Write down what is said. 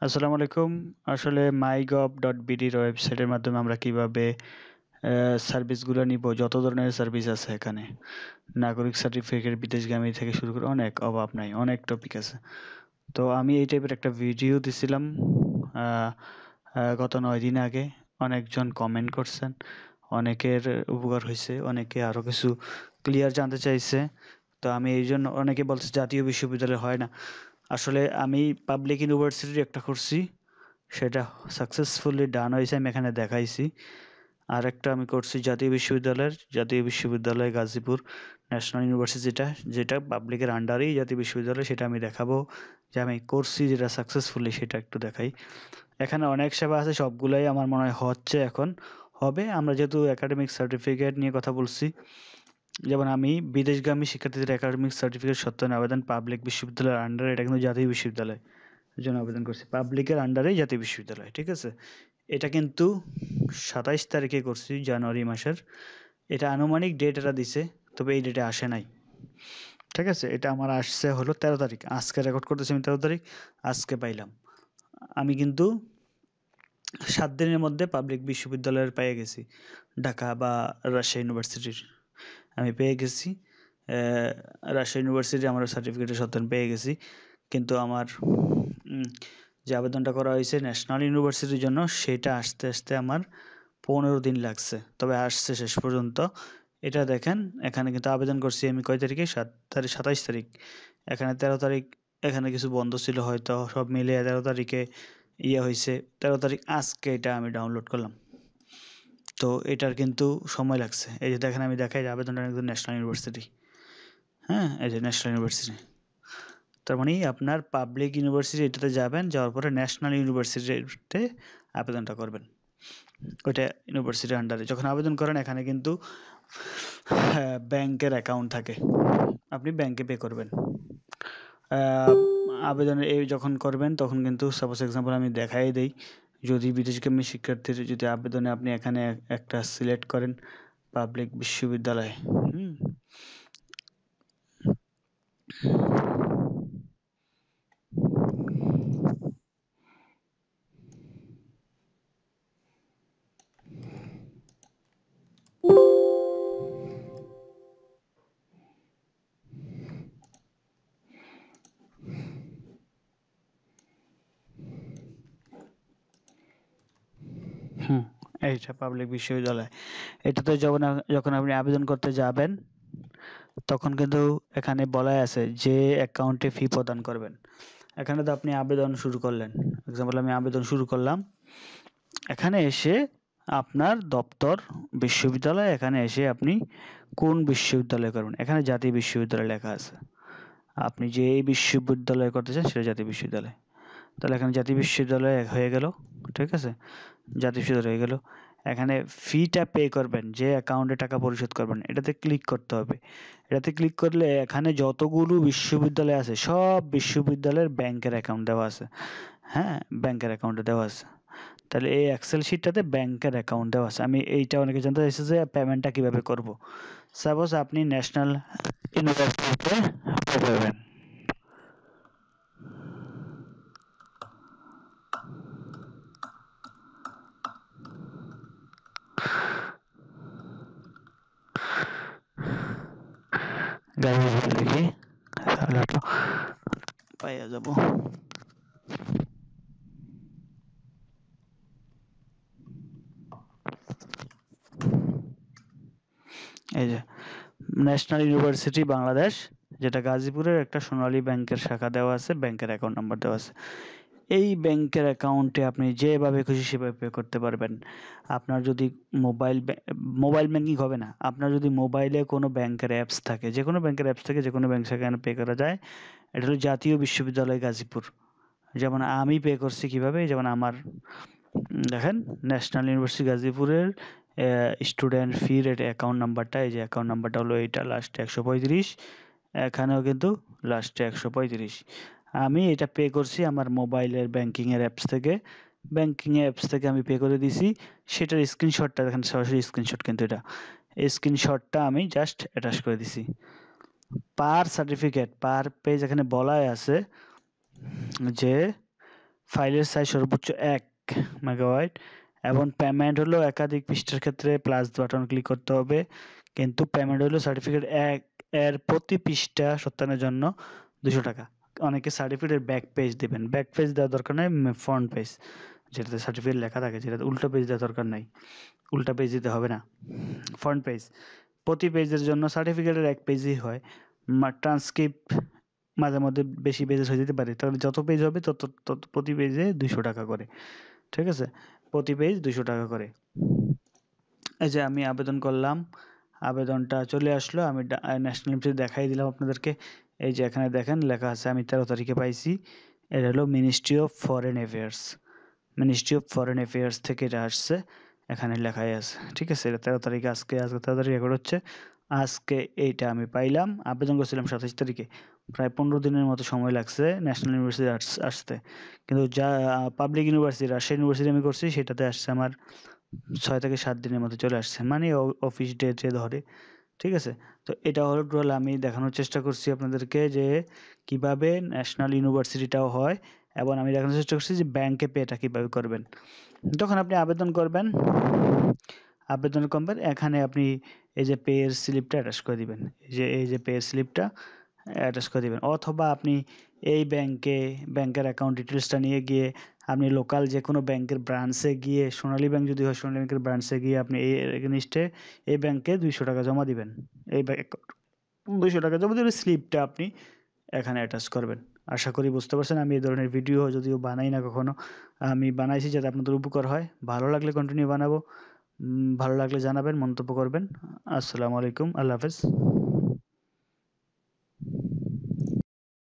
আসসালামু আলাইকুম। আসলে mygov.bd এর ওয়েবসাইটের মাধ্যমে আমরা কিভাবে সার্ভিসগুলো নিব, যত ধরনের সার্ভিস আছে এখানে। নাগরিক সার্টিফিকেট, বিদেশগামী থেকে শুরু করে অনেক অভাব নাই, অনেক টপিক আছে। তো আমি এই টাইপের একটা ভিডিও দিছিলাম আহ, গত 9 দিন আগে। অনেকজন কমেন্ট করছেন, অনেকের উপকার হয়েছে, অনেকে আরো কিছু ক্লিয়ার জানতে চাইছে। তো আমি এই জন্য, অনেকে বলছে জাতীয় বিশ্ববিদ্যালয় হয় না। আসলে আমি পাবলিক ইউনিভার্সিটির একটা করছি, সেটা সাকসেসফুলি ডান হয়েছে, আমি এখানে দেখাইছি। আর একটা আমি করছি জাতীয় বিশ্ববিদ্যালয় গাজীপুর ন্যাশনাল ইউনিভার্সিটি, যেটা যেটা পাবলিকের আন্ডারেই জাতীয় বিশ্ববিদ্যালয়, সেটা আমি দেখাবো যে আমি করছি যেটা সাকসেসফুলি, সেটা একটু দেখাই। এখানে অনেক সেবা আছে, সবগুলাই আমার মনে হয় হচ্ছে, এখন হবে। আমরা যেহেতু একাডেমিক সার্টিফিকেট নিয়ে কথা বলছি, যেমন আমি বিদেশগামী শিক্ষার্থীদের একাডেমিক সার্টিফিকেট সত্যায়ন আবেদন পাবলিক বিশ্ববিদ্যালয়ের আন্ডারে, এটা কিন্তু জাতীয় বিশ্ববিদ্যালয় জন্য আবেদন করছি, পাবলিকের আন্ডারেই জাতীয় বিশ্ববিদ্যালয়, ঠিক আছে। এটা কিন্তু 27 তারিখে করছি, জানুয়ারি মাসের। এটা আনুমানিক ডেট এটা দিছে, তবে এই ডেটে আসে নাই, ঠিক আছে। এটা আমার আসছে হলো 13 তারিখ, আজকে রেকর্ড করতেছি আমি 13 তারিখ, আজকে পাইলাম। আমি কিন্তু 7 দিনের মধ্যে পাবলিক বিশ্ববিদ্যালয়ের পেয়ে গেছি, ঢাকা বা রাজশাহী ইউনিভার্সিটির আমি পেয়ে গেছি। রাজশাহী ইউনিভার্সিটি আমার সার্টিফিকেটের সত্যায়ন পেয়ে গেছি। কিন্তু আমার যে আবেদনটা করা হয়েছে ন্যাশনাল ইউনিভার্সিটির জন্য, সেটা আসতে আসতে আমার 15 দিন লাগছে, তবে আসছে শেষ পর্যন্ত। এটা দেখেন, এখানে কিন্তু আবেদন করছি আমি কয় তারিখে, 27 তারিখ। এখানে 13 তারিখ, এখানে কিছু বন্ধ ছিল হয়তো, সব মিলিয়ে 13 তারিখে ইয়ে হয়েছে। 13 তারিখ আজকে এটা আমি ডাউনলোড করলাম। তো এটার কিন্তু সময় লাগছে। এই যে দেখেন, আমি দেখাই যে আবেদনটা একদম ন্যাশনাল ইউনিভার্সিটি। হ্যাঁ, এই যে ন্যাশনাল ইউনিভার্সিটি। তার মানে আপনার পাবলিক ইউনিভার্সিটি এটাতে যাবেন, যাওয়ার পরে ন্যাশনাল ইউনিভার্সিটিতে আবেদনটা করবেন। ওইটা ইউনিভার্সিটির আন্ডারে যখন আবেদন করেন, এখানে কিন্তু ব্যাংকের অ্যাকাউন্ট থাকে, আপনি ব্যাংকে পে করবেন। আবেদন এই যখন করবেন, তখন কিন্তু সাপোজ এক্সাম্পল আমি দেখাই দেই, যদি বিদেশগামী শিক্ষার্থীর যদি আবেদনে আপনি এখানে একটা সিলেক্ট করেন পাবলিক বিশ্ববিদ্যালয়, হুম, হুম, এইটা পাবলিক বিশ্ববিদ্যালয়। এটাতে যখন যখন আপনি আবেদন করতে যাবেন, তখন কিন্তু এখানে বলাই আছে যে অ্যাকাউন্টে ফি প্রদান করবেন। এখানে তো আপনি আবেদন শুরু করলেন, এক্সাম্পল আমি আবেদন শুরু করলাম, এখানে এসে আপনার দপ্তর বিশ্ববিদ্যালয়, এখানে এসে আপনি কোন বিশ্ববিদ্যালয় করবেন, এখানে জাতীয় বিশ্ববিদ্যালয় লেখা আছে। আপনি যে বিশ্ববিদ্যালয় করতে চান সেটা জাতীয় বিশ্ববিদ্যালয়, তাহলে এখানে জাতীয় বিশ্ববিদ্যালয় হয়ে গেল, ঠিক আছে, জাতীয় বিশ্ববিদ্যালয় হয়ে গেল। এখানে ফিটা পে করবেন, যে অ্যাকাউন্টে টাকা পরিশোধ করবেন, এটাতে ক্লিক করতে হবে। এটাতে ক্লিক করলে এখানে যতগুলো বিশ্ববিদ্যালয় আছে, সব বিশ্ববিদ্যালয়ের ব্যাংকের অ্যাকাউন্ট দেওয়া আছে। হ্যাঁ, ব্যাংকের অ্যাকাউন্টে দেওয়া আছে। তাহলে এই এক্সেল শিটটাতে ব্যাংকের অ্যাকাউন্ট দেওয়া আছে। আমি এইটা অনেকে জানতে চাইছে যে পেমেন্টটা কিভাবে করব। সাপোজ আপনি ন্যাশনাল ইউনিভার্সিটিতে পে করবেন, গাড়ি দেখি তাহলে তো পাইয়া যাব। এই যে ন্যাশনাল ইউনিভার্সিটি বাংলাদেশ, যেটা গাজীপুরের একটা সোনালী ব্যাংকের শাখা দেওয়া আছে, ব্যাংকের অ্যাকাউন্ট নাম্বার দেওয়া আছে। এই ব্যাংকের অ্যাকাউন্টে আপনি যেভাবে খুশি সেভাবে পে করতে পারবেন। আপনার যদি মোবাইল ব্যাংকিং হবে না, আপনার যদি মোবাইলে কোনো ব্যাংকের অ্যাপস থাকে, যে কোনো ব্যাংকের অ্যাপস থেকে যে কোনো ব্যাংক সেখানে পে করা যায়। এটা হলো জাতীয় বিশ্ববিদ্যালয় গাজীপুর। যেমন আমি পে করছি কিভাবে, যেমন আমার দেখেন, ন্যাশনাল ইউনিভার্সিটি গাজীপুরের স্টুডেন্ট ফির অ্যাকাউন্ট নাম্বারটা, এই যে অ্যাকাউন্ট নাম্বারটা হলো এইটা, লাস্টে 135, এখানেও কিন্তু লাস্টে 135। আমি এটা পে করছি আমার মোবাইলের ব্যাংকিংয়ের অ্যাপস থেকে, আমি পে করে দিছি। সেটার স্ক্রিনশটটা দেখেন, সরাসরি স্ক্রিনশট, কিন্তু এটা এই স্ক্রিনশটটা আমি জাস্ট অ্যাটাচ করে দিছি। পার সার্টিফিকেট পার পেজ এখানে বলাই আছে যে ফাইলের সাইজ সর্বোচ্চ 1 মেগাবাইট এবং পেমেন্ট হলো একাধিক পৃষ্ঠার ক্ষেত্রে প্লাস বাটন ক্লিক করতে হবে, কিন্তু পেমেন্ট হলো সার্টিফিকেট 1 এর প্রতি পৃষ্ঠা সত্যায়নের জন্য 200 টাকা। অনেকে সার্টিফিকেটের ব্যাক পেজ দিবেন, ব্যাক পেজ দেওয়ার দরকার নেই, ফ্রন্ট পেজ যেটাতে সার্টিফিকেট লেখা থাকে, যেটাতে উল্টো পেজ দেওয়ার দরকার নাই, উল্টা পেজ দিতে হবে না, ফ্রন্ট পেজ। প্রতি পেজের জন্য সার্টিফিকেটের 1 পেজই হয়, ট্রান্সক্রিপ্ট মাঝে মধ্যে বেশি পেজেস হয়ে যেতে পারে, তাহলে যত পেজ হবে তত তত প্রতি পেজে 200 টাকা করে, ঠিক আছে? প্রতি পেজ 200 টাকা করে। এই যে আমি আবেদন করলাম, আবেদনটা চলে আসলো, আমি ন্যাশনাল ইউনিভার্সিটি দেখাই দিলাম আপনাদেরকে। এই যে এখানে দেখেন লেখা আছে, আমি 13 তারিখে পাইছি। এটা হলো ministry of foreign affairs, ministry of foreign affairs থেকে এটা আসছে, এখানে লেখাই আছে, ঠিক আছে? এটা 13 তারিখে, আজকে 13 তারিখ রেকর্ড হচ্ছে, আজকে এইটা আমি পাইলাম। আবেদন করছিলাম 27 তারিখে, প্রায় 15 দিনের মতো সময় লাগছে ন্যাশনাল ইউনিভার্সিটি আসতে, কিন্তু যা পাবলিক ইউনিভার্সিটি রাজশাহী ইউনিভার্সিটি আমি করছি সেটাতে আসছে আমার 6 থেকে 7 দিনের মধ্যে চলে আসছে, মানে অফিস ডে যে ধরে, ঠিক আছে? তো এটা হলো টোটাল আমি দেখানোর চেষ্টা করছি আপনাদেরকে যে কিভাবে ন্যাশনাল ইউনিভার্সিটিটাও হয়, এবং আমি দেখানোর চেষ্টা করছি যে ব্যাংকে পেটা কিভাবে করবেন। যখন আপনি আবেদন করবেন, আবেদন করবেন, এখানে আপনি এই যে পেয়ের স্লিপটা অ্যাটাচ করে দিবেন, এই যে পেয়ের স্লিপটা অ্যাটাচ করে দিবেন, অথবা আপনি এই ব্যাংকের অ্যাকাউন্ট ডিটেলসটা নিয়ে গিয়ে আপনি লোকাল যে কোনো ব্যাংকের ব্রাঞ্চে গিয়ে, সোনালী ব্যাংক যদি হয় সোনালী ব্যাংকের ব্রাঞ্চে গিয়ে আপনি এই জিনিসটে এই ব্যাংকে 200 টাকা জমা দিবেন, এই ব্যাংক 200 টাকা জমা দিলে স্লিপটা আপনি এখানে অ্যাটাচ করবেন। আশা করি বুঝতে পারছেন। আমি এই ধরনের ভিডিও যদিও বানাই না কখনো, আমি বানাইছি যাতে আপনাদের উপকার হয়। ভালো লাগলে কন্টিনিউ বানাবো, ভালো লাগলে জানাবেন, মন্তব্য করবেন। আসসালামু আলাইকুম, আল্লাহ হাফেজ।